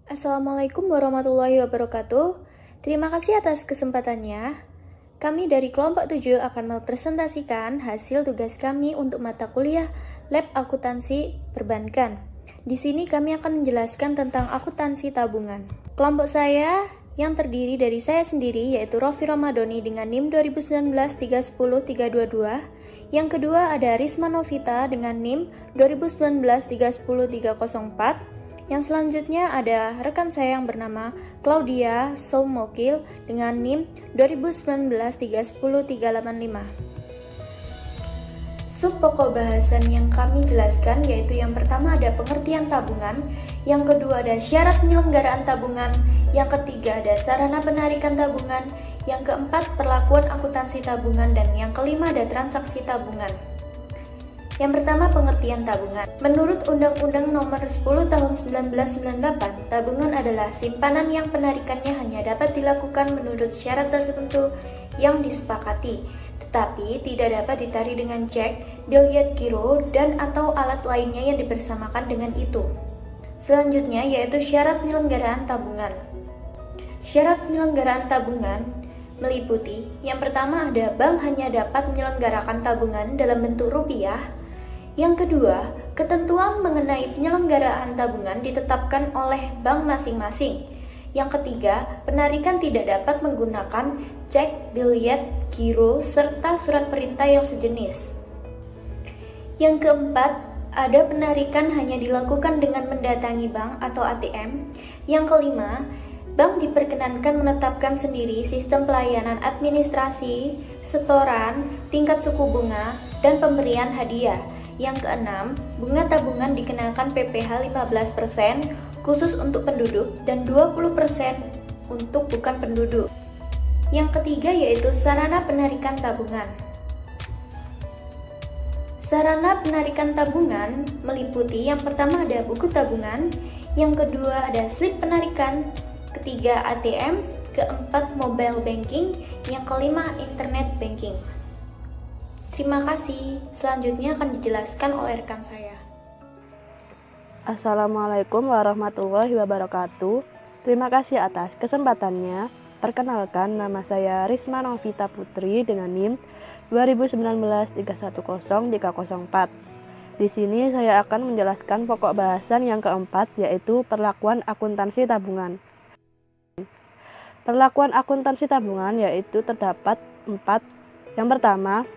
Assalamualaikum warahmatullahi wabarakatuh. Terima kasih atas kesempatannya. Kami dari kelompok 7 akan mempresentasikan hasil tugas kami untuk mata kuliah Lab Akuntansi Perbankan. Di sini kami akan menjelaskan tentang akuntansi tabungan. Kelompok saya yang terdiri dari saya sendiri yaitu Rofi Ramadhani dengan NIM 2019-310-322. Yang kedua ada Risma Novita dengan NIM 2019-310-304. Yang selanjutnya ada rekan saya yang bernama Claudia Soumokil dengan NIM 2019-310-385. Sub pokok bahasan yang kami jelaskan yaitu yang pertama ada pengertian tabungan, yang kedua ada syarat penyelenggaraan tabungan, yang ketiga ada sarana penarikan tabungan, yang keempat perlakuan akuntansi tabungan, dan yang kelima ada transaksi tabungan. Yang pertama, pengertian tabungan. Menurut Undang-Undang Nomor 10 Tahun 1998, tabungan adalah simpanan yang penarikannya hanya dapat dilakukan menurut syarat tertentu yang disepakati, tetapi tidak dapat ditarik dengan cek, biliet giro, dan atau alat lainnya yang dibersamakan dengan itu. Selanjutnya yaitu syarat penyelenggaraan tabungan. Syarat penyelenggaraan tabungan meliputi yang pertama ada bank hanya dapat menyelenggarakan tabungan dalam bentuk rupiah. Yang kedua, ketentuan mengenai penyelenggaraan tabungan ditetapkan oleh bank masing-masing. Yang ketiga, penarikan tidak dapat menggunakan cek, biliet, giro, serta surat perintah yang sejenis. Yang keempat, ada penarikan hanya dilakukan dengan mendatangi bank atau ATM. Yang kelima, bank diperkenankan menetapkan sendiri sistem pelayanan administrasi, setoran, tingkat suku bunga, dan pemberian hadiah. Yang keenam, bunga tabungan dikenakan PPh 15% khusus untuk penduduk dan 20% untuk bukan penduduk. Yang ketiga yaitu sarana penarikan tabungan. Sarana penarikan tabungan meliputi yang pertama ada buku tabungan, yang kedua ada slip penarikan, ketiga ATM, keempat mobile banking, yang kelima internet banking. Terima kasih. Selanjutnya akan dijelaskan oleh rekan saya. Assalamualaikum warahmatullahi wabarakatuh. Terima kasih atas kesempatannya. Perkenalkan, nama saya Risma Novita Putri dengan NIM 2019-310-304. Di sini saya akan menjelaskan pokok bahasan yang keempat, yaitu perlakuan akuntansi tabungan. Perlakuan akuntansi tabungan yaitu terdapat 4. Yang pertama,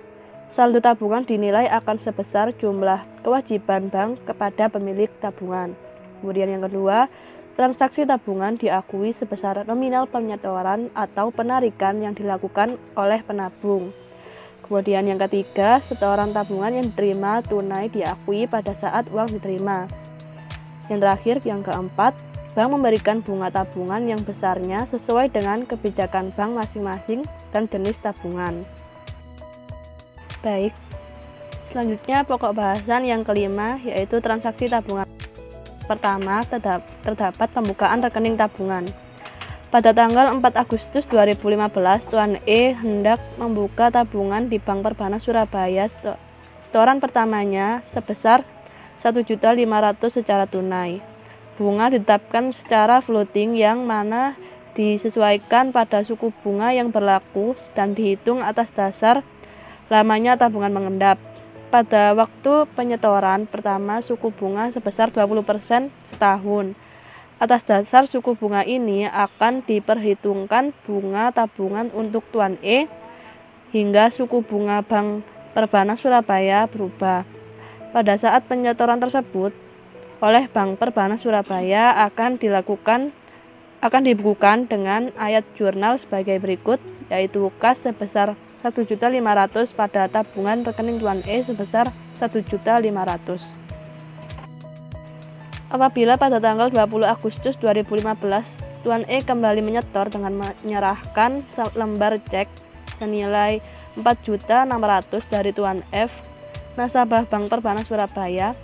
saldo tabungan dinilai akan sebesar jumlah kewajiban bank kepada pemilik tabungan. Kemudian yang kedua, transaksi tabungan diakui sebesar nominal penyetoran atau penarikan yang dilakukan oleh penabung. Kemudian yang ketiga, setoran tabungan yang diterima tunai diakui pada saat uang diterima. Yang terakhir, yang keempat, bank memberikan bunga tabungan yang besarnya sesuai dengan kebijakan bank masing-masing dan jenis tabungan. Baik, selanjutnya pokok bahasan yang kelima yaitu transaksi tabungan. Pertama, terdapat pembukaan rekening tabungan. Pada tanggal 4 Agustus 2015, Tuan E hendak membuka tabungan di Bank Perbanas Surabaya. Setoran pertamanya sebesar 1.500.000 secara tunai. Bunga ditetapkan secara floating yang mana disesuaikan pada suku bunga yang berlaku dan dihitung atas dasar lamanya tabungan mengendap. Pada waktu penyetoran pertama suku bunga sebesar 20% setahun. Atas dasar suku bunga ini akan diperhitungkan bunga tabungan untuk Tuan E hingga suku bunga Bank Perbanas Surabaya berubah. Pada saat penyetoran tersebut oleh Bank Perbanas Surabaya akan dibukukan dengan ayat jurnal sebagai berikut, yaitu kas sebesar 1.500.000 pada tabungan rekening Tuan E sebesar 1.500.000. Apabila pada tanggal 20 Agustus 2015 Tuan E kembali menyetor dengan menyerahkan lembar cek senilai 4.600.000 dari Tuan F, nasabah Bank Perbanas Surabaya,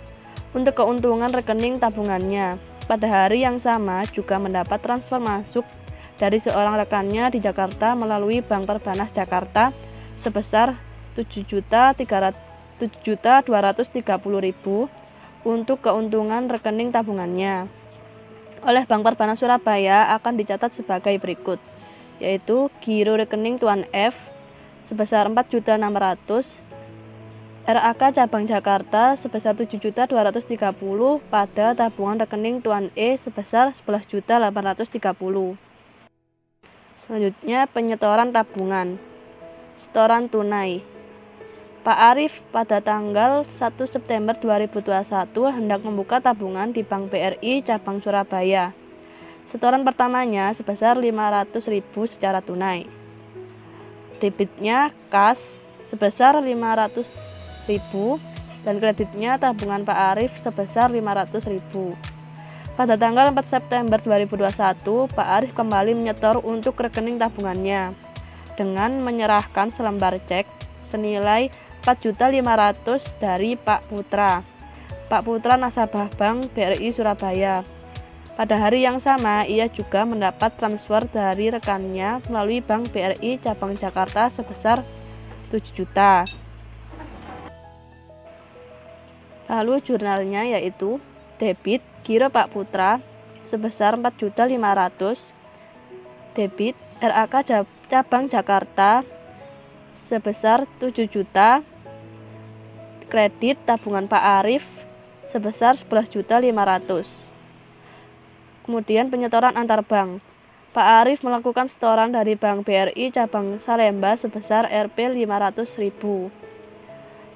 untuk keuntungan rekening tabungannya. Pada hari yang sama juga mendapat transfer masuk dari seorang rekannya di Jakarta melalui Bank Perbanas Jakarta sebesar 7.230.000 untuk keuntungan rekening tabungannya. oleh Bank Perbanas Surabaya akan dicatat sebagai berikut, yaitu giro rekening Tuan F sebesar 4.600.000, RAK Cabang Jakarta sebesar 7.230.000 pada tabungan rekening Tuan E sebesar 11.830.000. Selanjutnya penyetoran tabungan. Setoran tunai. Pak Arif pada tanggal 1 September 2021 hendak membuka tabungan di Bank BRI Cabang Surabaya. Setoran pertamanya sebesar 500.000 secara tunai. Debitnya kas sebesar 500.000 dan kreditnya tabungan Pak Arif sebesar 500.000. Pada tanggal 4 September 2021, Pak Arif kembali menyetor untuk rekening tabungannya dengan menyerahkan selembar cek senilai 4.500.000 dari Pak Putra. Pak Putra nasabah Bank BRI Surabaya. Pada hari yang sama, ia juga mendapat transfer dari rekannya melalui Bank BRI Cabang Jakarta sebesar 7 juta. Lalu jurnalnya yaitu debit giro Pak Putra sebesar 4.500.000, debit RAK Cabang Jakarta sebesar 7 juta, kredit tabungan Pak Arif sebesar 11.500.000. Kemudian penyetoran antar bank. Pak Arif melakukan setoran dari Bank BRI Cabang Salemba sebesar Rp 500.000.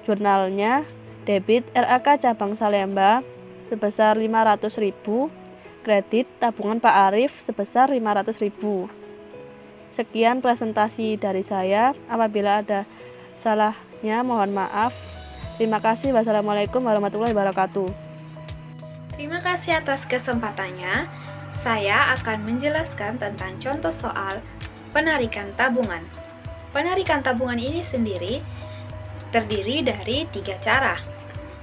Jurnalnya debit RAK Cabang Salemba sebesar 500.000, kredit tabungan Pak Arif sebesar 500.000. Sekian presentasi dari saya. Apabila ada salahnya mohon maaf. Terima kasih. Wassalamualaikum warahmatullahi wabarakatuh. Terima kasih atas kesempatannya. Saya akan menjelaskan tentang contoh soal penarikan tabungan. Penarikan tabungan ini sendiri terdiri dari 3 cara.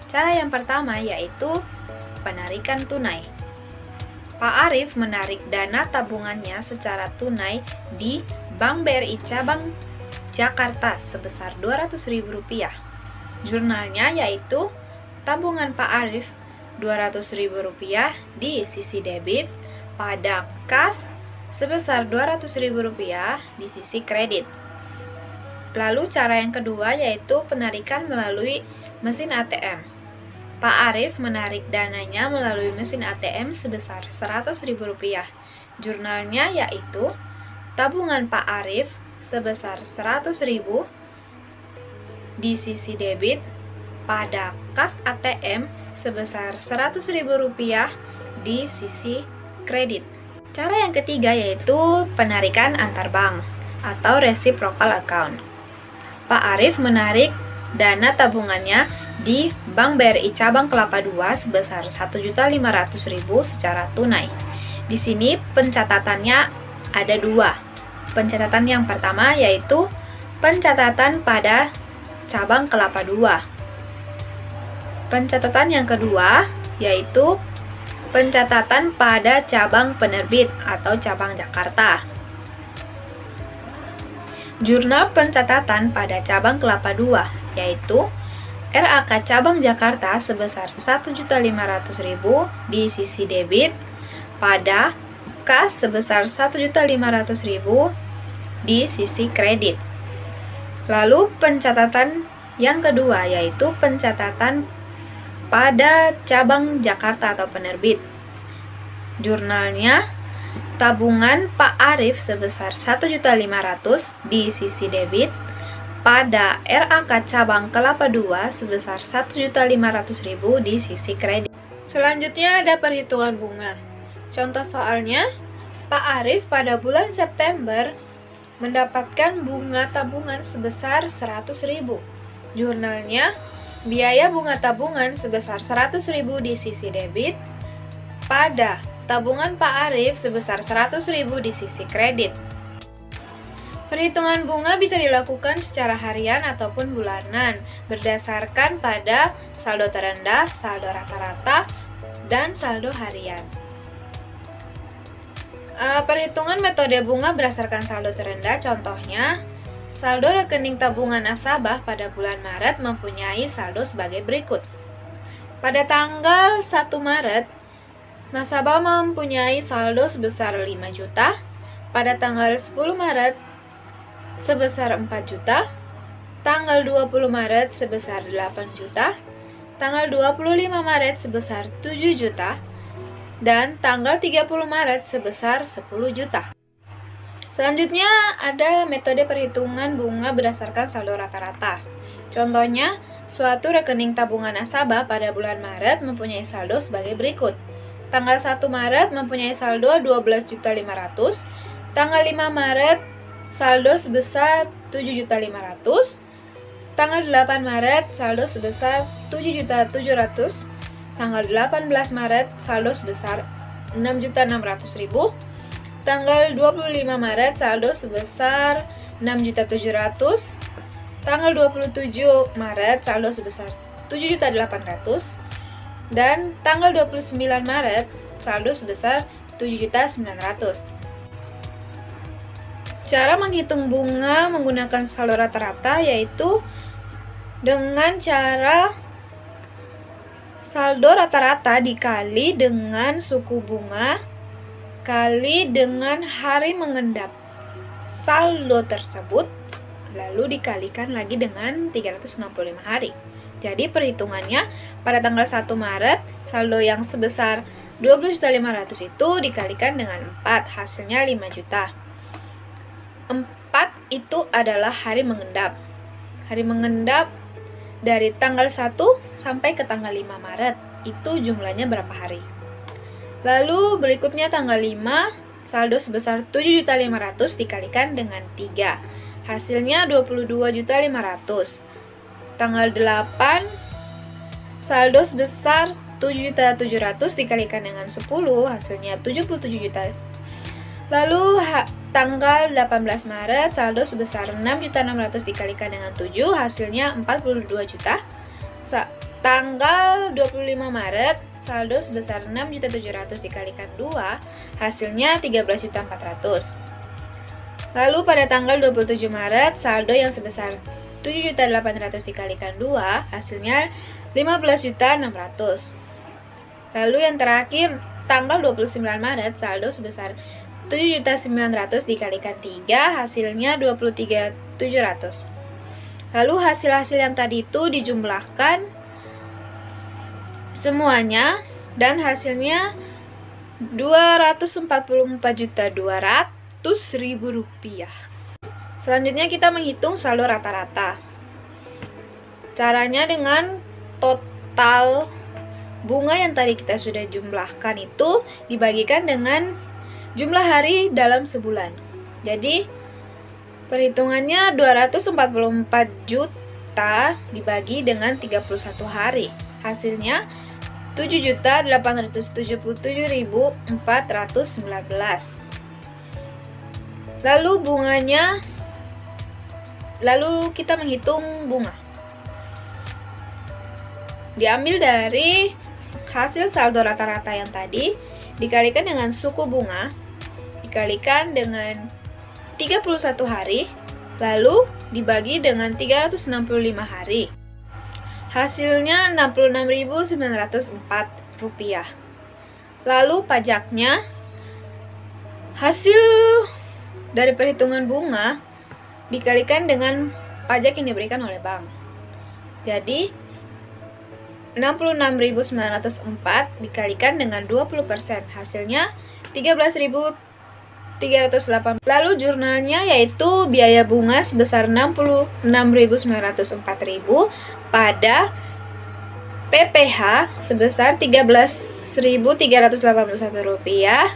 Cara yang pertama yaitu penarikan tunai. Pak Arif menarik dana tabungannya secara tunai di Bank BRI Cabang Jakarta sebesar Rp200.000. Jurnalnya yaitu tabungan Pak Arif Rp200.000 di sisi debit pada kas sebesar Rp200.000 di sisi kredit. Lalu cara yang kedua yaitu penarikan melalui mesin ATM. Pak Arif menarik dananya melalui mesin ATM sebesar Rp100.000. Jurnalnya yaitu tabungan Pak Arif sebesar Rp100.000 di sisi debit pada kas ATM sebesar Rp100.000 di sisi kredit. Cara yang ketiga yaitu penarikan antar bank atau reciprocal account. Pak Arif menarik dana tabungannya di Bank BRI Cabang Kelapa II sebesar Rp1.500.000 secara tunai. Di sini pencatatannya ada 2. Pencatatan yang pertama yaitu pencatatan pada Cabang Kelapa II. Pencatatan yang kedua yaitu pencatatan pada Cabang Penerbit atau Cabang Jakarta. Jurnal pencatatan pada Cabang Kelapa II yaitu RAK Cabang Jakarta sebesar Rp1.500.000 di sisi debit pada kas sebesar Rp1.500.000 di sisi kredit. Lalu pencatatan yang kedua yaitu pencatatan pada Cabang Jakarta atau penerbit. Jurnalnya tabungan Pak Arif sebesar Rp1.500.000 di sisi debit pada RAK Cabang Kelapa II sebesar Rp1.500.000 di sisi kredit. Selanjutnya ada perhitungan bunga. Contoh soalnya, Pak Arif pada bulan September mendapatkan bunga tabungan sebesar Rp100.000. Jurnalnya, biaya bunga tabungan sebesar Rp100.000 di sisi debit pada tabungan Pak Arif sebesar Rp100.000 di sisi kredit. Perhitungan bunga bisa dilakukan secara harian ataupun bulanan berdasarkan pada saldo terendah, saldo rata-rata, dan saldo harian. Perhitungan metode bunga berdasarkan saldo terendah, contohnya saldo rekening tabungan nasabah pada bulan Maret mempunyai saldo sebagai berikut. Pada tanggal 1 Maret, Nasabah mempunyai saldo sebesar 5 juta, pada tanggal 10 Maret sebesar 4 juta, tanggal 20 Maret sebesar 8 juta, tanggal 25 Maret sebesar 7 juta, dan tanggal 30 Maret sebesar 10 juta. Selanjutnya ada metode perhitungan bunga berdasarkan saldo rata-rata. Contohnya, suatu rekening tabungan nasabah pada bulan Maret mempunyai saldo sebagai berikut. Tanggal 1 Maret mempunyai saldo 12.500.000, tanggal 5 Maret saldo sebesar 7.500.000, tanggal 8 Maret saldo sebesar 7.700.000, tanggal 18 Maret saldo sebesar 6.600.000, tanggal 25 Maret saldo sebesar 6.700.000, tanggal 27 Maret saldo sebesar 7.800.000, dan tanggal 29 Maret saldo sebesar 7.900.000. Cara menghitung bunga menggunakan saldo rata-rata yaitu dengan cara saldo rata-rata dikali dengan suku bunga kali dengan hari mengendap saldo tersebut, lalu dikalikan lagi dengan 365 hari. Jadi perhitungannya pada tanggal 1 Maret saldo yang sebesar 12.500.000 itu dikalikan dengan 4, hasilnya 5 juta. 4 itu adalah hari mengendap. Hari mengendap dari tanggal 1 sampai ke tanggal 5 Maret itu jumlahnya berapa hari? Lalu berikutnya tanggal 5 saldo sebesar 7.500.000 dikalikan dengan 3, hasilnya 22.500.000. Tanggal 8 saldo sebesar 7.700.000 dikalikan dengan 10, hasilnya 77 juta. Lalu tanggal 18 Maret saldo sebesar 6.600.000 dikalikan dengan 7, hasilnya 42 juta. Tanggal 25 Maret saldo sebesar 6.700.000 dikalikan 2, hasilnya 13.400.000. Lalu pada tanggal 27 Maret saldo yang sebesar 7.800.000 dikalikan 2, hasilnya 15.600.000. Lalu yang terakhir, tanggal 29 Maret saldo sebesar 7.900.000 dikalikan 3, hasilnya 23.700. Lalu hasil-hasil yang tadi itu dijumlahkan semuanya dan hasilnya 244.200.000 rupiah. Selanjutnya kita menghitung saldo rata-rata. Caranya dengan total bunga yang tadi kita sudah jumlahkan itu dibagikan dengan jumlah hari dalam sebulan. Jadi perhitungannya 244 juta dibagi dengan 31 hari. Hasilnya 7.877.419. Lalu kita menghitung bunga. Diambil dari hasil saldo rata-rata yang tadi, dikalikan dengan suku bunga, dikalikan dengan 31 hari, lalu dibagi dengan 365 hari. Hasilnya 66.904 rupiah. Lalu pajaknya, hasil dari perhitungan bunga dikalikan dengan pajak yang diberikan oleh bank. Jadi 66.904 dikalikan dengan 20%, hasilnya 13.308. Lalu jurnalnya yaitu biaya bunga sebesar 66.904.000 pada PPh sebesar 13.381 rupiah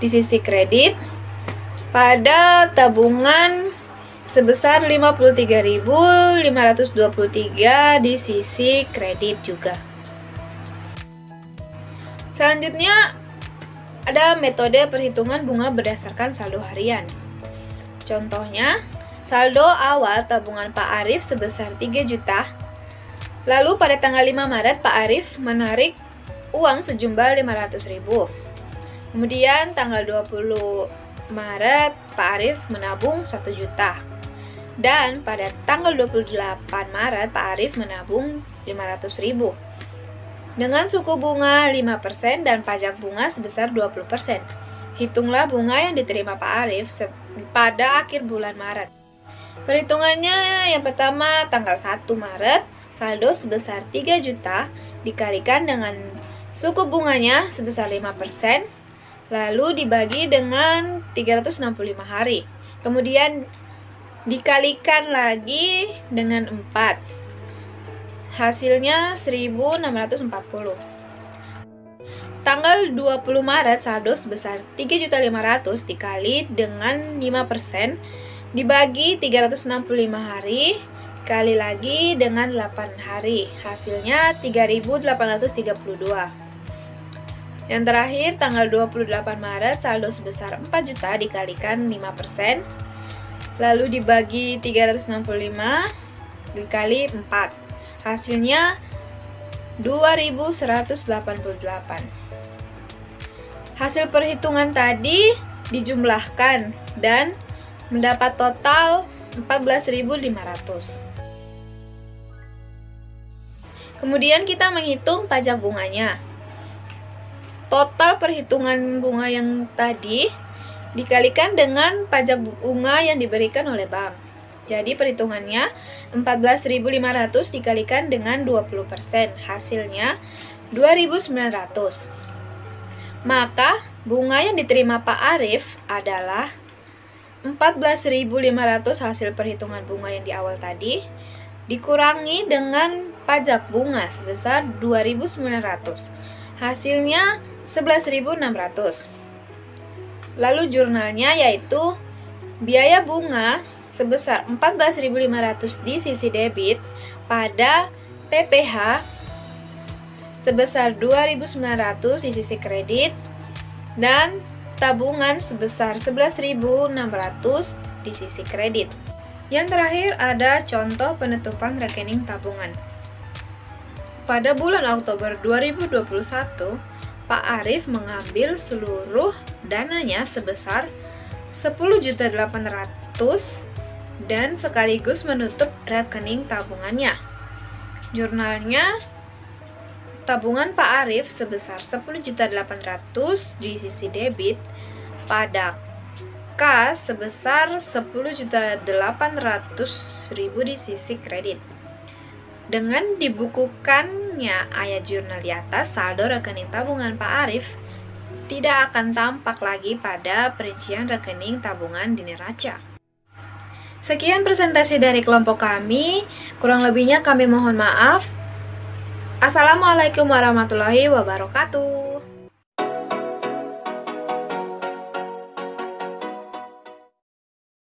di sisi kredit, pada tabungan sebesar 53.523 di sisi kredit juga. Selanjutnya ada metode perhitungan bunga berdasarkan saldo harian. Contohnya, saldo awal tabungan Pak Arif sebesar 3 juta. Lalu pada tanggal 5 Maret Pak Arif menarik uang sejumlah 500.000. Kemudian tanggal 20 Maret Pak Arif menabung 1 juta. Dan pada tanggal 28 Maret Pak Arif menabung 500.000. dengan suku bunga 5% dan pajak bunga sebesar 20%. Hitunglah bunga yang diterima Pak Arif pada akhir bulan Maret. Perhitungannya yang pertama tanggal 1 Maret, saldo sebesar 3 juta dikalikan dengan suku bunganya sebesar 5%, lalu dibagi dengan 365 hari. Kemudian dikalikan lagi dengan 4. Hasilnya 1640. Tanggal 20 Maret saldo sebesar 3.500.000 dikali dengan 5% dibagi 365 hari kali lagi dengan 8 hari. Hasilnya 3.832. Yang terakhir tanggal 28 Maret saldo sebesar 4 juta dikalikan 5% lalu dibagi 365 dikali 4. Hasilnya 2.188. Hasil perhitungan tadi dijumlahkan dan mendapat total 14.500. Kemudian kita menghitung pajak bunganya. Total perhitungan bunga yang tadi dikalikan dengan pajak bunga yang diberikan oleh bank. Jadi perhitungannya 14.500 dikalikan dengan 20%, hasilnya 2.900. Maka bunga yang diterima Pak Arif adalah 14.500 hasil perhitungan bunga yang di awal tadi dikurangi dengan pajak bunga sebesar 2.900. Hasilnya 11.600. Lalu jurnalnya yaitu biaya bunga sebesar 14.500 di sisi debit pada PPh sebesar 2.900 di sisi kredit dan tabungan sebesar 11.600 di sisi kredit. Yang terakhir ada contoh penutupan rekening tabungan. Pada bulan Oktober 2021, Pak Arif mengambil seluruh dananya sebesar 10.800.000 dan sekaligus menutup rekening tabungannya. Jurnalnya tabungan Pak Arif sebesar 10.800.000 di sisi debit pada kas sebesar 10.800.000 di sisi kredit. Dengan dibukukannya ayat jurnal di atas, saldo rekening tabungan Pak Arif tidak akan tampak lagi pada perincian rekening tabungan di neraca. Sekian presentasi dari kelompok kami, kurang lebihnya kami mohon maaf. Assalamualaikum warahmatullahi wabarakatuh.